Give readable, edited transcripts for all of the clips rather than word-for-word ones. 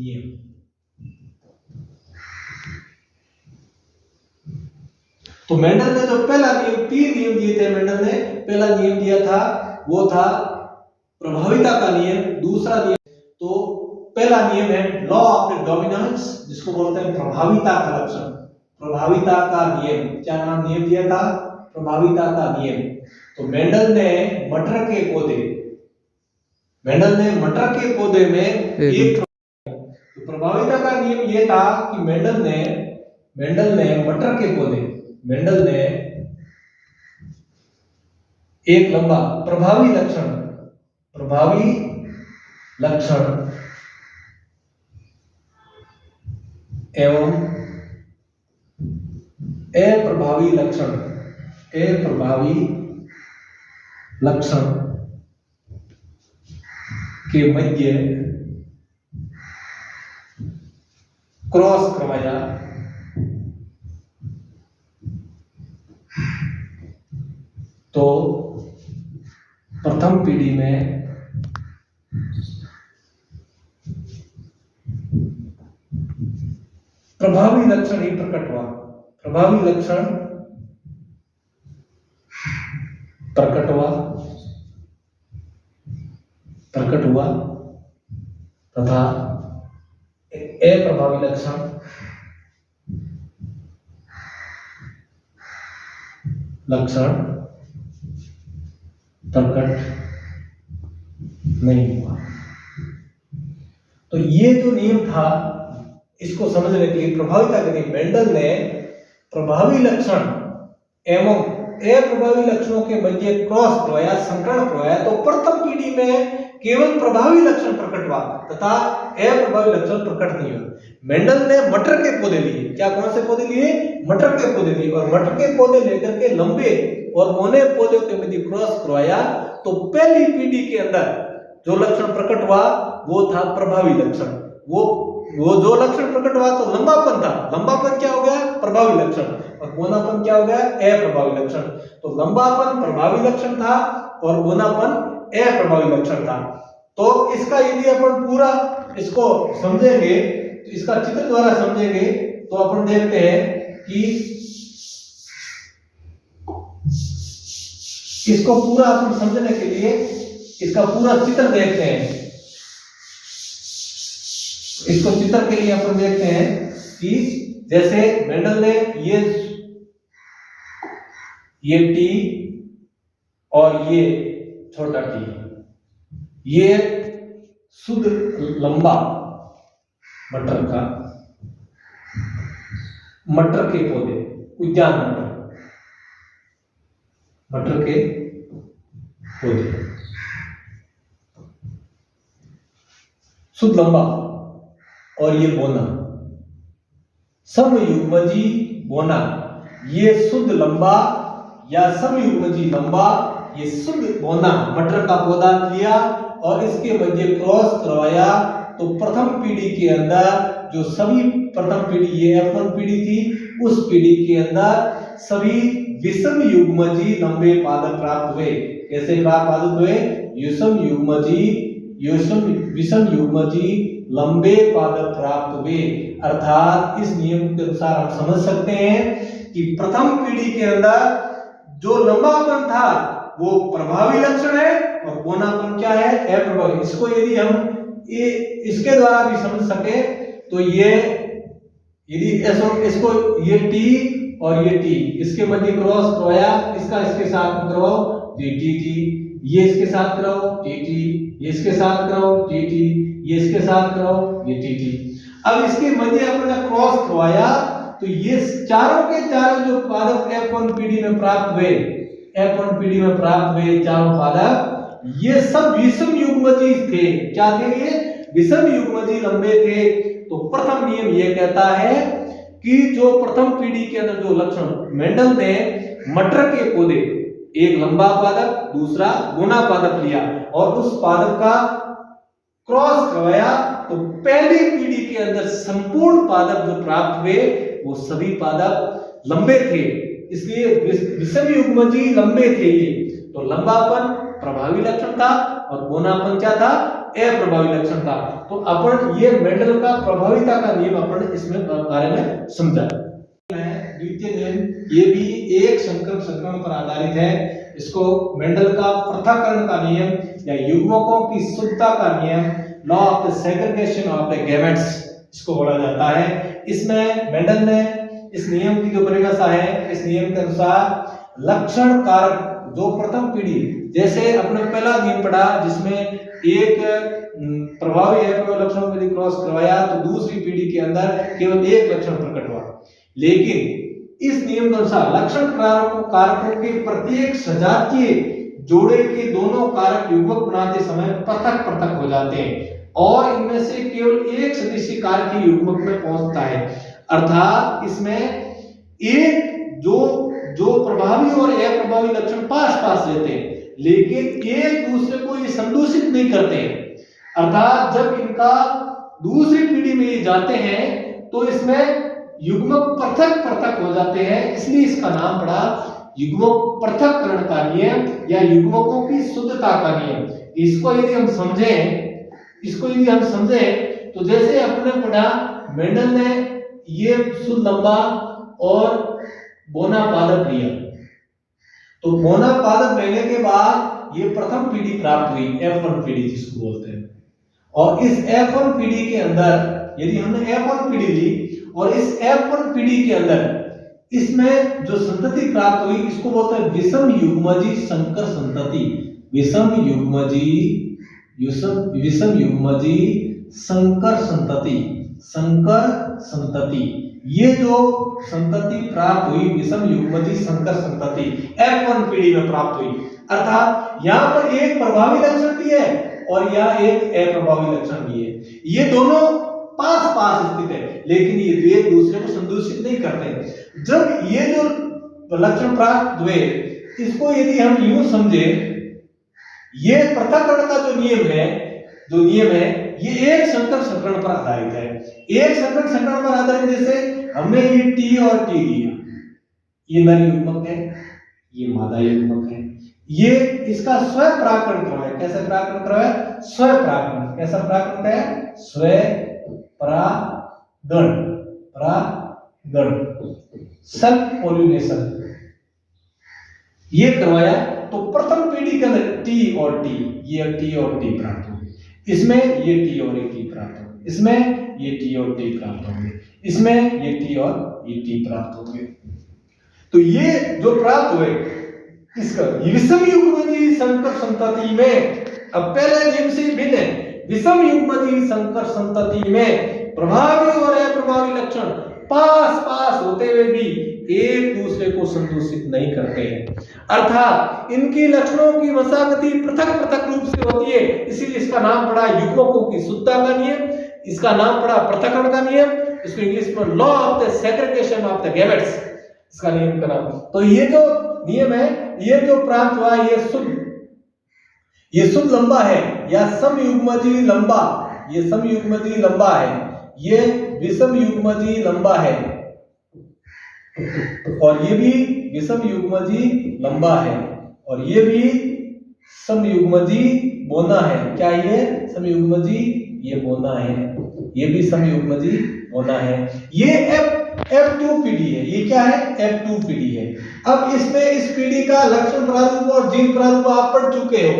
नियम। तो मेंडल ने जो पहला नियम, 3 नियम दिए थे मेंडल ने। पहला नियम दिया था वो था प्रभाविता का नियम। दूसरा नियम, तो पहला नियम है लॉ ऑफ डोमिनेंस, जिसको बोलते हैं प्रभाविता का लक्षण, प्रभाविता का नियम। क्या नाम नियम दिया था? प्रभाविता का नियम। तो मेंडल ने मटर के पौधे में एक, तो प्रभाविता का नियम ये था कि मेंडल ने मटर के पौधे, मेंडल ने एक लंबा प्रभावी लक्षण एवं अप्रभावी लक्षण के मध्य क्रॉस करवाया। तो प्रथम पीढ़ी में प्रभावी लक्षण ही प्रकट हुआ, प्रकट हुआ तथा अप्रभावी लक्षण प्रकट नहीं हुआ। तो ये जो नियम था, इसको समझने के लिए प्रभाविता के लिए मेंडल ने प्रभावी लक्षण एवं अप्रभावी लक्षणों के मध्य क्रॉस करवाया, संकरण करवाया। तो प्रथम पीढ़ी में केवल प्रभावी लक्षण प्रकट हुआ तथा अप्रभावी लक्षण प्रकट नहीं हुआ। मेंडल ने मटर के पौधे लिए। क्या, कौन से पौधे लिए? मटर के पौधे लिए। और मटर के पौधे लेकर के लंबे और मोने पौधे के मध्य क्रॉस करवाया। तो पहली पीढ़ी के अंदर जो लक्षण प्रकट हुआ वो था प्रभावी लक्षण। वो जो लक्षण प्रकट हुआ तो लंबापन था। लंबापन क्या हो गया? प्रभावी लक्षण। और बोनापन क्या हो गया? अप्रभावी लक्षण। तो लंबापन प्रभावी लक्षण था और बोनापन अप्रभावी लक्षण था। तो इसका यदि अपन पूरा इसको समझेंगे, तो इसका चित्र द्वारा समझेंगे, तो अपन देखते हैं कि इसको पूरा अपन समझने के लिए इसका पूरा चित्र देखते हैं। इसको चित्र के लिए अपन देखते हैं कि जैसे मेंडल ने ये टी और ये छोटा टी, ये शुद्ध लंबा मटर के पौधे, उद्यान मटर के पौधे शुद्ध लंबा। और ये बोना समयुग्मजी बोना, ये शुद्ध लंबा या समयुग्मजी लंबा, ये शुद्ध बोना मटर का पौधा लिया और इसके मध्य क्रॉस करवाया। तो प्रथम पीढ़ी के अंदर जो सभी प्रथम पीढ़ी, ये F1 पीढ़ी थी, उस पीढ़ी के अंदर सभी विषम युग्मजी लंबे पादप प्राप्त हुए। कैसे प्राप्त हुए? विषम युग्मजी लंबे पादप प्राप्त हुए। अर्थात इस नियम के अनुसार हम समझ सकते हैं कि प्रथम पीढ़ी के अंदर जो लंबापन था वो प्रभावी लक्षण है और बोनापन क्या है? अप्रभावी। इसको यदि हम इसके द्वारा भी समझ सके तो ये यदि इसको ये टी और ये टी, इसके मध्य क्रॉस करवाया, इसका इसके साथ करवाओ टी, ये इसके साथ कराओ टी, ये इसके साथ कराओ टी, ये इसके साथ कराओ ये टी। अब इसके मध्य अपने क्रॉस करवाया तो ये चारों के चारों जो पादप F1 पीढ़ी में प्राप्त हुए चारों पादप, ये सब विषम युग्मजी थे। क्या थे? ये विषम युग्मजी लंबे थे। तो प्रथम नियम ये कहता है कि जो प्रथम पीढ़ी के अंदर जो लक्षण मेंडल ने मटर के पौधे, एक लंबा पादप दूसरा बोना पादप लिया और उस पादप का क्रॉस करवाया, तो पहली पीढ़ी के अंदर संपूर्ण पादप जो प्राप्त हुए वो सभी पादप लंबे थे। इसलिए विषम युग्मजी लंबे थे ये। तो लंबापन प्रभावी लक्षण था और बोनापन क्या था? अप्रभावी लक्षण था। तो अपन ये मेंडल का प्रभाविता का नियम अपन इसमें बारे में समझा। द्वितीय नियम ये भी एक संकर संकरण पर आधारित है। इसको मेंडल का पृथक्करण का नियम या युग्मकों की शुद्धता का नियम, law of the segregation of the gametes इसको बोला जाता है। इसमें मेंडल ने इस नियम की जो परिभाषा है, इस नियम के अनुसार लक्षण कारक जो प्रथम पीढ़ी, जैसे अपने पहला नियम पढ़ा जिसमें एक प्रभावी अप्रभावी लक्षणों को यदि क्रॉस करवाया तो दूसरी पीढ़ी के अंदर केवल एक लक्षण प्रकट हुआ, लेकिन इस नियम के अनुसार लक्षण कारकों के प्रत्येक सजातीय जोड़े के दोनों कारक युग्मक बनाते समय पृथक पृथक हो जाते हैं और इनमें से केवल एक सदस्य कारक ही युग्मक में पहुंचता है। अर्थात इसमें एक जो प्रभावी और अप्रभावी लक्षण पास पास रहते हैं, लेकिन एक दूसरे को ये संदूषित नहीं करते। अर्थात जब इनका दूसरी पीढ़ी में ये जाते हैं तो इसमें युग्मक पृथक पृथक हो जाते हैं, इसलिए इसका नाम पड़ा युग्मक पृथक्करण का नियम या युग्मकों की शुद्धता का नियम। इसको यदि हम समझें तो जैसे अपने पढ़ा मेंडल ने ये शुद्ध लंबा और बोना पादप लिया, तो बोना पादप लेने के बाद ये प्रथम पीढ़ी प्राप्त हुई, F1 पीढ़ी जिसको बोलते हैं। और इस F1 पीढ़ी के अंदर यदि हमने F1 पीढ़ी ली और इस F1 पीढ़ी के अंदर इसमें जो संतति प्राप्त हुई इसको बोलते हैं विषम युग्मजी संकर संतति। विषम युग्मजी संकर संतति, ये जो संतति प्राप्त हुई विषम युग्मजी संकर संतति F1 पीढ़ी में प्राप्त हुई। अर्थात यहाँ पर एक प्रभावी लक्षण भी है और यहाँ एक अप्रभावी लक्षण भी है। ये दोनों पास पास स्थित है, लेकिन ये एक दूसरे को संदूषित नहीं करते। जब ये जो लक्षण प्राप्त हुए इसको यदि हम यूं समझे, ये पृथक्करण का जो नियम है ये एक संकर संकरण पर आधारित है। एक संकर संकरण पर आधारित जैसे हमने ये T और T लिया, ये नर युग्मक है, ये मादा युग्मक है, ये इसका स्वयं परागण करवाया। कैसे परागण करवाया? स्वयं परागण। कैसा परागण है? स्वयं परागण, सेल्फ पॉलिनेशन ये करवाया। तो प्रथम पीढ़ी के अंदर T और T, ये T और T प्राप्त हुए, इसमें ये T और ये T प्राप्त हुए, इसमें ये T और T प्राप्त हो गए, इसमें ये T और ये T प्राप्त हो गए। तो ये जो प्राप्त हुए इसका विषम युग्मजी संकर संतति में, अब पहले नियम से भिन्न है। विषम युग्मजी संकर संतति में प्रभावी और अप्रभावी लक्षण पास पास होते हुए भी एक दूसरे को संदूषित नहीं करते हैं। अर्थात इनकी लक्षणों की मशागति पृथक पृथक रूप से होती है, इसीलिए इसका नाम पड़ा युग्मकों की शुद्धता का नियम, इसका नाम पड़ा पृथक्करण का नियम, इसको इंग्लिश में law of the segregation of the gametes इसका नियम का नाम। तो ये जो नियम है, ये जो प्राप्त हुआ ये शुद्ध लंबा है या समयुग्मजी लंबा, ये समयुग्मजी लंबा है, ये विषम युग्मजी लंबा है और ये भी विषम युग्मजी लंबा है और ये भी समयुग्मजी बोना है। क्या ये समयुग्मजी? ये बोना है, ये भी समयुग्मजी बोना है। ये F2 पीढ़ी है। ये क्या है? F2 पीढ़ी है। अब इसमें इस पीढ़ी का लक्षण प्रारूप और जीन प्रारूप आप पढ़ चुके हो,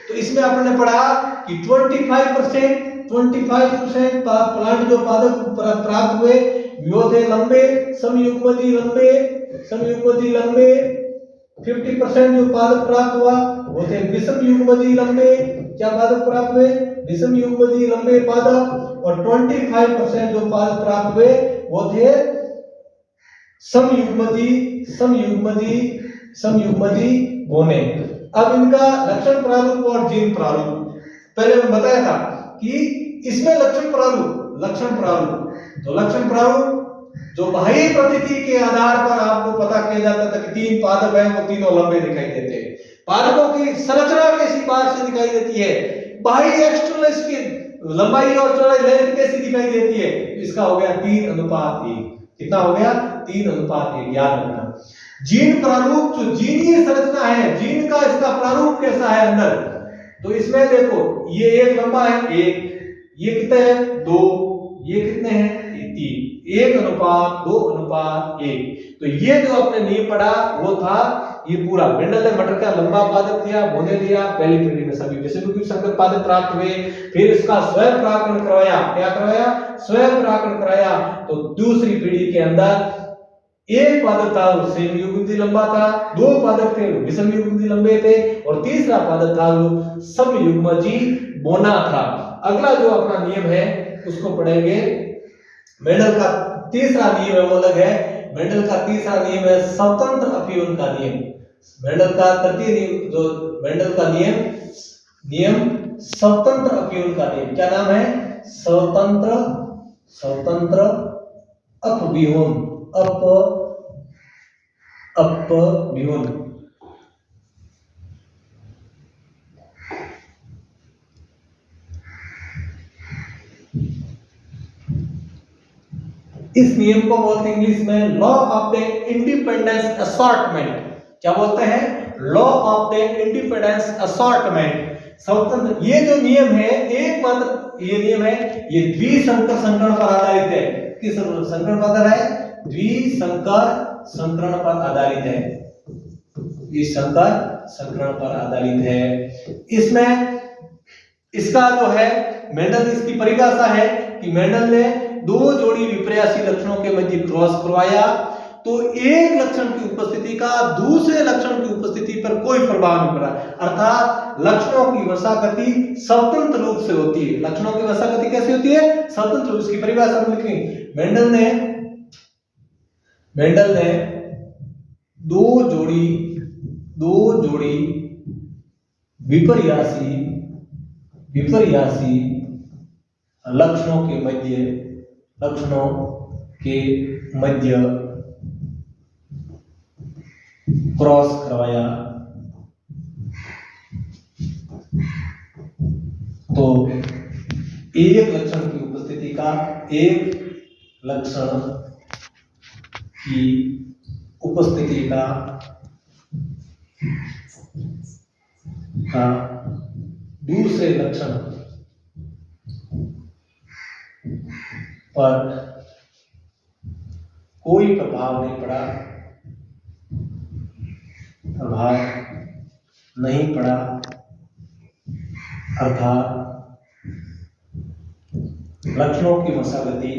तो इसमें आपने पढ़ा कि 25% प्लांट जो पादप प्राप्त हुए वो थे लंबे, समयुग्मजी लंबे। 50% जो पादप प्राप्त हुआ वो थे विषम युग्मजी लंबे। क्या पादप प्राप्त हुए? विषम युग्मजी लंबे पादप। और 25% जो पादप प्राप्त हुए वो थे समयुग्मजी बोने। अब इनका लक्षण प्रारूप और जीन प्रारूप पहले मैं बताया था कि इसमें लक्षण प्रारूप जो बाह्य प्रतीति के आधार पर आपको पता किया जाता था कि 3 पादप हैं, वो तीनों लंबे दिखाई देते हैं। पादपों की संरचना कैसी बाहर से दिखाई देती है, बाह्य एक्सटर्नल इसकी लंबाई और चौड़ाई लेंथ कैसी दिखाई देती है। इसका हो गया 3:1। कितना हो गया? 3:1। याद रखना। जीन प्रारूप जो जीनीय संरचना है, जीन का इसका प्रारूप कैसा है अंदर, तो इसमें देखो ये एक लंबा है, एक ये कितने हैं 2, ये कितने हैं 3, 1:2:1। तो ये जो आपने नियम पढ़ा वो था ये पूरा मेंडल ने मटर का लंबा पादप दिया, बोने दिया, पहली पीढ़ी में सभी विषम संकर पादप प्राप्त हुए, फिर इसका स्वयं परागण करवाया, क्या करवाया स्वयं परागण कराया। तो दूसरी पीढ़ी के अंदर एक पादप था वो संयुग्मजी लंबा था, 2 पादप थे वो विषम युग्मजी लंबे थे, और तीसरा पादप था वो समयुग्मजी बोना था। अगला जो अपना नियम है उसको पढ़ेंगे। मेंडल का तीसरा नियम है वो अलग है। मेंडल का तीसरा नियम है स्वतंत्र अपीवन का नियम। मेंडल का तृतीय नियम जो मेंडल का नियम स्वतंत्र अपीवन का नियम, क्या नाम है स्वतंत्र अपव्यूहन अपव्यूहन। इस नियम को बोलते हैं इंग्लिश में law of the independence assortment. क्या बोलते हैं law of the independence assortment. स्वतंत्र ये जो नियम है एकमात्र ये नियम है ये द्विसंकर संकरण पर आधारित है। किस संकरण पर आधारित है द्विसंकर संकरण पर आधारित है। द्विसंकर संकरण पर आधारित है। इसमें इसका जो है मेंडल इसकी परिभाषा है कि मेंडल ने 2 जोड़ी विपर्यासी लक्षणों के मध्य क्रॉस करवाया तो एक लक्षण की उपस्थिति का दूसरे लक्षण की उपस्थिति पर कोई प्रभाव नहीं पड़ा, अर्थात लक्षणों की वसागति स्वतंत्र रूप से होती है। लक्षणों की वसागति कैसे होती है स्वतंत्र रूप। इसकी परिभाषा में लिखेंगे मेंडल ने 2 जोड़ी विपर्यासी लक्षणों के मध्य क्रॉस करवाया तो एक लक्षण की उपस्थिति का दूसरे लक्षण पर कोई प्रभाव नहीं पड़ा, अर्थात लक्षणों की वसागति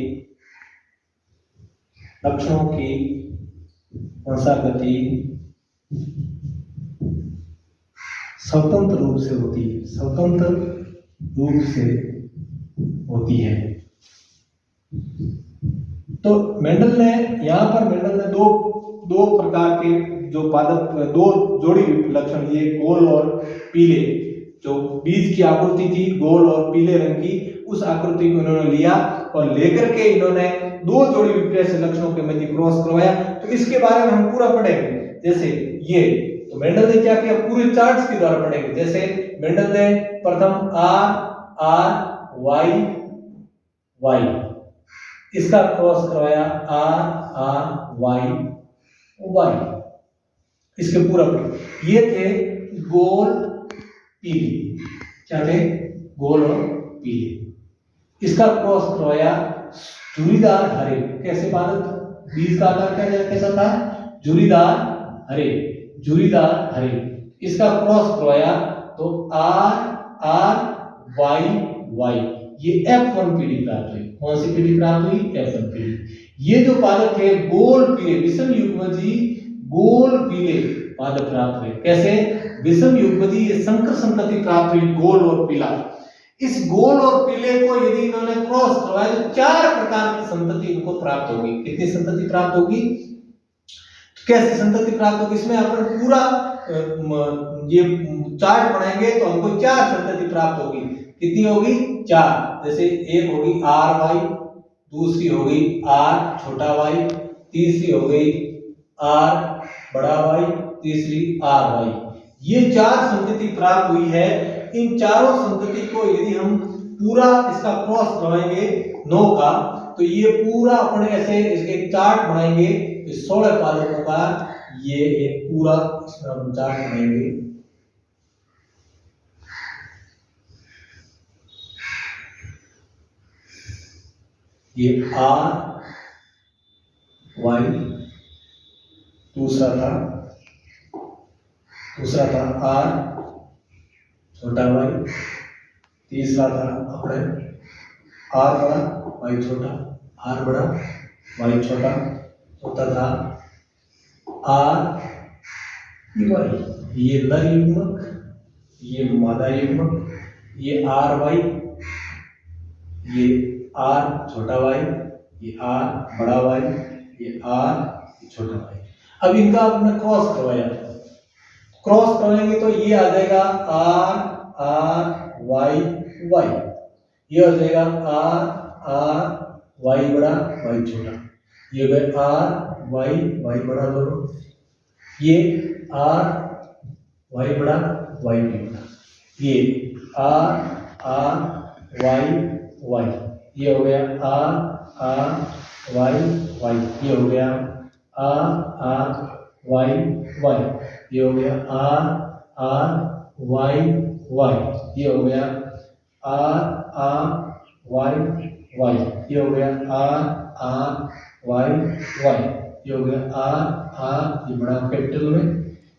स्वतंत्र रूप से होती है। तो मेंडल ने दो प्रकार के जो पादप 2 जोड़ी लक्षण दिए गोल और पीले। जो बीज की आकृति थी गोल और पीले रंग की उस आकृति को इन्होंने लिया और लेकर के इन्होंने 2 जोड़ी विपर्यासी लक्षणों के मध्य क्रॉस करवाया। तो इसके बारे में हम पूरा पढ़ेंगे। जैसे ये तो मेंडल ने क्या किया पूरे चार्ट्स के द्वारा पढ़ेंगे। जैसे मेंडल ने प्रथम R Y इसका क्रॉस करवाया R इसके पूरा ये थे गोल पीले, क्या थे गोल और पीले। इसका क्रॉस करवाया झुर्रीदार हरे। कैसे पादप बीज का आकार कैसा था झुर्रीदार हरे। इसका क्रॉस करवाया तो R ये F1 पीढ़ी प्राप्त हुई। कौन सी पीढ़ी प्राप्त हुई F1 पीढ़ी। ये जो पादप थे गोल पीले विषम युग्मजी गोल पीले पादप प्राप्त हुए। कैसे विषम युग्मजी ये संकर संतति प्राप्त हुई गोल और पीला। इस गोल और पीले को यदि इन्होंने क्रॉस करवाया तो 4 प्रकार की संतति इनको प्राप्त होगी। कितनी संतति प्राप्त होगी कैसे संतति प्राप्त होगी इसमें अपन पूरा ये चार्ट बनाएंगे तो हमको 4 संतति प्राप्त होगी। कितनी होगी 4। जैसे एक होगी RY, दूसरी होगी R छोटा y, तीसरी हो गई R बड़ा Y, तीसरी RY। ये 4 संतति प्राप्त हुई है। इन चारों संतति को यदि हम पूरा इसका क्रॉस करवाएंगे 9 का तो ये पूरा अपने ऐसे इसके चार्ट बनाएंगे। 16 पादपों का ये एक पूरा इसमें हम चार्ट बनाएंगे। ये आर वाई, दूसरा था आर छोटा वाई, तीसरा था अपने आर बड़ा वाई छोटा, आर बड़ा वाई छोटा, चौथा था आर वाई, ये नर युग्मक, ये मादा युग्मक, ये आर वाई, ये आर छोटा वाई, ये आर बड़ा वाई, ये आर छोटा वाई। अब इनका आपने क्रॉस करवाया, क्रॉस करवाएंगे तो ये आ जाएगा आर आर वाई वाई, ये हो जाएगा आर आर वाई बड़ा वाई छोटा, ये हो गया आर वाई वाई बड़ा दोनों, ये आर वाई बड़ा वाई बड़ा, ये आर आर वाई वाई, ये हो गया आर आर वाई वाई, ये हो गया आर आर वाई वाई, ये हो गया आर आर वाई वाई, ये हो गया आर आर वाई वाई, ये हो गया आर आर वाई वाई, ये हो गया आर आर, ये बड़ा कैपिटल में,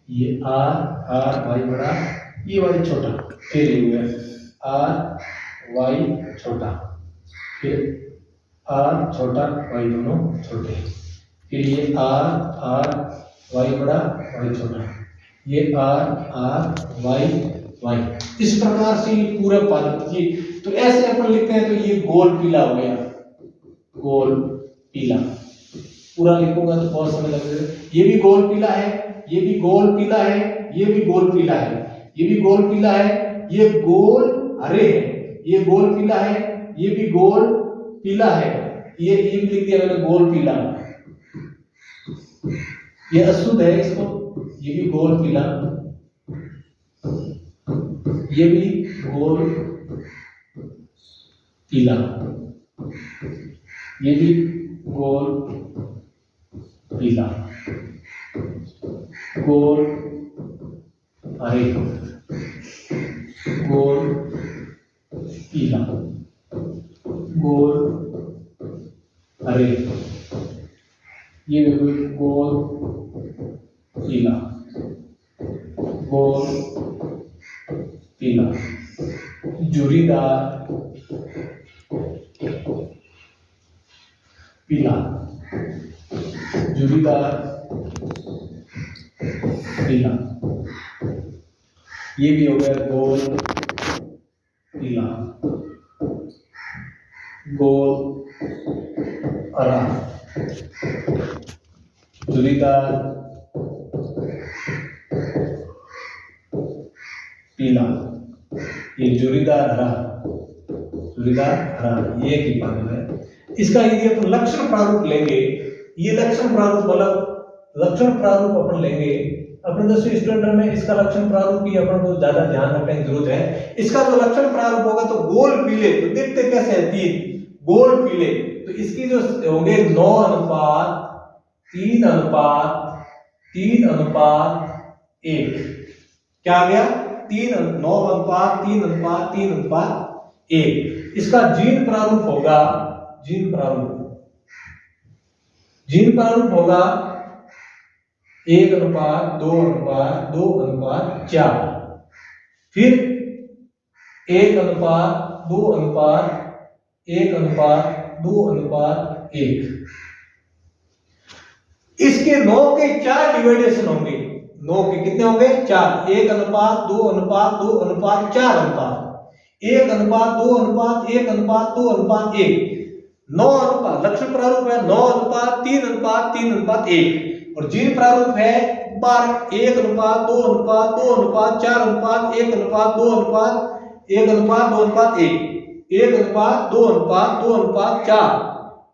ये आर आर वाई बड़ा, ये वाई छोटा, फिर ये हो गया आर वाई छोटा, फिर आर छोटा वाई दोनों छोटे, फिर ये आर आर वाई बड़ा वाई छोटा, ये आर आर वाई वाई। इस प्रकार से ये पूरा पद, ये तो ऐसे अपन लिखते हैं तो ये गोल पीला हो गया, गोल पीला पूरा लिखूंगा तो बहुत समय लगेगा। ये भी गोल पीला है, ये भी गोल पीला है, ये भी गोल पीला है, ये भी गोल पीला है, ये गोल हरे है, ये गोल पीला है, ये भी गोल पीला है, ये लिख दिया मैंने गोल पीला, ये अशुद्ध है इसको, ये भी गोल पीला, ये भी गोल पीला, ये भी गोल पीला, गोल हरे, गोल पीला, गोल हरे, ये गोल पीला, गोल पीला, जुरीदार पीला, जुरीदार पीला, ये भी हो गया गोल पीला, गोल हरा, जुरीदार पीला, ये जुरीदार हरा, जुरीदार हरा, ये की बात है। इसका यदि अपन लक्षण प्रारूप लेंगे, ये लक्षण प्रारूप मतलब लक्षण प्रारूप अपन लेंगे अपने 10वीं स्टैंडर्ड में, इसका लक्षण प्रारूप की अपन को ज्यादा ध्यान रखने की जरूरत है। इसका जो लक्षण प्रारूप होगा तो गोल पीले, तो देखते कैसे है 3 गोल पीले, तो इसकी जो होंगे 9:3:3:1, क्या आ गया 9:3:3:1। इसका जीन प्रारूप होगा, जीन प्रारूप होगा 1:2:2:4, फिर 1:2:1:1:1। इसके 9 के 4 डिवाइडेशन होंगे, 9 के कितने होंगे 4, 1:2:2:4 अनुपात, 1:2:1:1:1, 9 अनुपात, लक्षण प्रारूप है 9:3:3:1 और जीन प्रारूप है 1:2:2:4:1:2:1:2:4,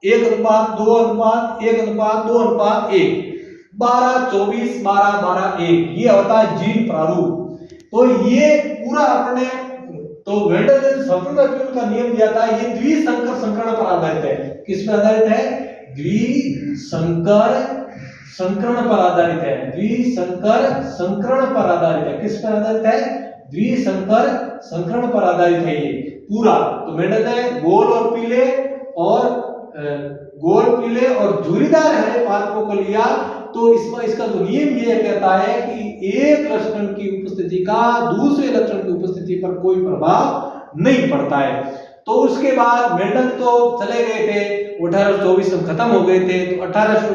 1:2:1:2:1, 12:24:12:1, ये होता है जीन प्रारूप। तो ये पूरा अपने तो वेंडल ने संपूर्ण का नियम दिया था, ये द्विसंकर संकरण पर आधारित है। किस पर आधारित है? द्विसंकर संकरण पर आधारित है, द्विसंकर संकरण पर आधारित है। किस पर आधारित है? द्विसंकर संकरण पर आधारित है ये पूरा। तो मेंडल ने गोल और पीले और गोल पीले और झुर्रीदार हरे पादपों को लिया तो इसमें इसका जो नियम ये कहता है कि एक लक्षण की उपस्थिति का दूसरे लक्षण की उपस्थिति पर कोई प्रभाव नहीं पड़ता है। तो उसके बाद मेंडल तो चले गए थे, 1824 में खत्म हो गए थे। तो 1800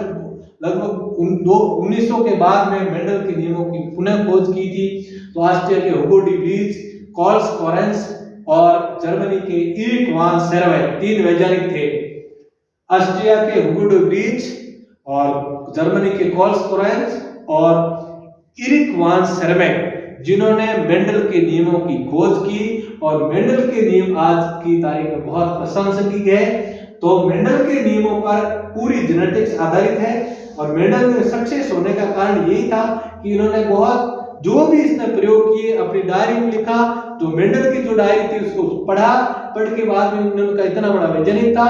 लगभग 1900 के बाद में मेंडल के नियमों की पुनः खोज की थी। तो ऑस्ट्रिया के Hugo de Vries, Carl Correns और जर्मनी के इरिक वान सेरवे 3 वैज्ञानिक थे। ऑस्ट्रिया के हुगो डी व्रीज और जर्मनी के कार्ल कोरेंस और इरिक वान सेरवे जिन्होंने मेंडल के नियमों की खोज की और मेंडल के नियम आज की तारीख में बहुत प्रशंसनीय है। तो मेंडल के नियमों पर पूरी जेनेटिक्स आधारित है और मेंडल में सक्सेस होने का कारण यही था कि इन्होंने बहुत जो भी इसने प्रयोग किए अपनी डायरी में लिखा। तो मेंडल की जो डायरी थी उसको पढ़ के बाद में उन्होंने इतना बड़ा वैज्ञानिक था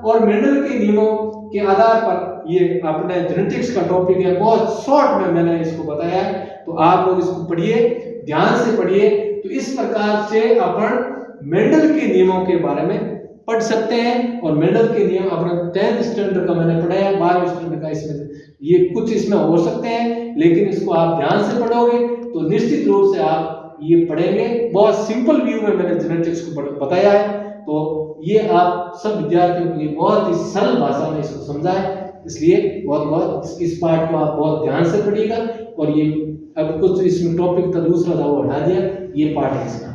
और मेंडल के नियमों के आधार पर ये अपने जेनेटिक्स का टॉपिक है, बहुत शॉर्ट में मैंने इसको बताया है। तो आप लोग इसको पढ़िए, ध्यान से पढ़िए। तो इस प्रकार से अपन मेंडल के नियमों के बारे में पढ़ सकते हैं और मेंडल के नियम अपने 10th स्टैंडर्ड का मैंने पढ़ाया, 12वीं स्टैंडर्ड का इसमें ये कुछ इसमें हो सकते हैं, लेकिन इसको आप ध्यान से पढ़ोगे तो निश्चित रूप से आप ये पढ़ेंगे। बहुत सिंपल व्यू में मैंने जेनेटिक्स को बताया है, तो ये आप सब विद्यार्थियों के लिए बहुत ही सरल भाषा में इसको समझा है। इसलिए बहुत इस पार्ट को आप बहुत ध्यान से पढ़िएगा। और ये अब कुछ इसमें टॉपिक था दूसरा था वो हटा दिया, ये पार्ट है इसका।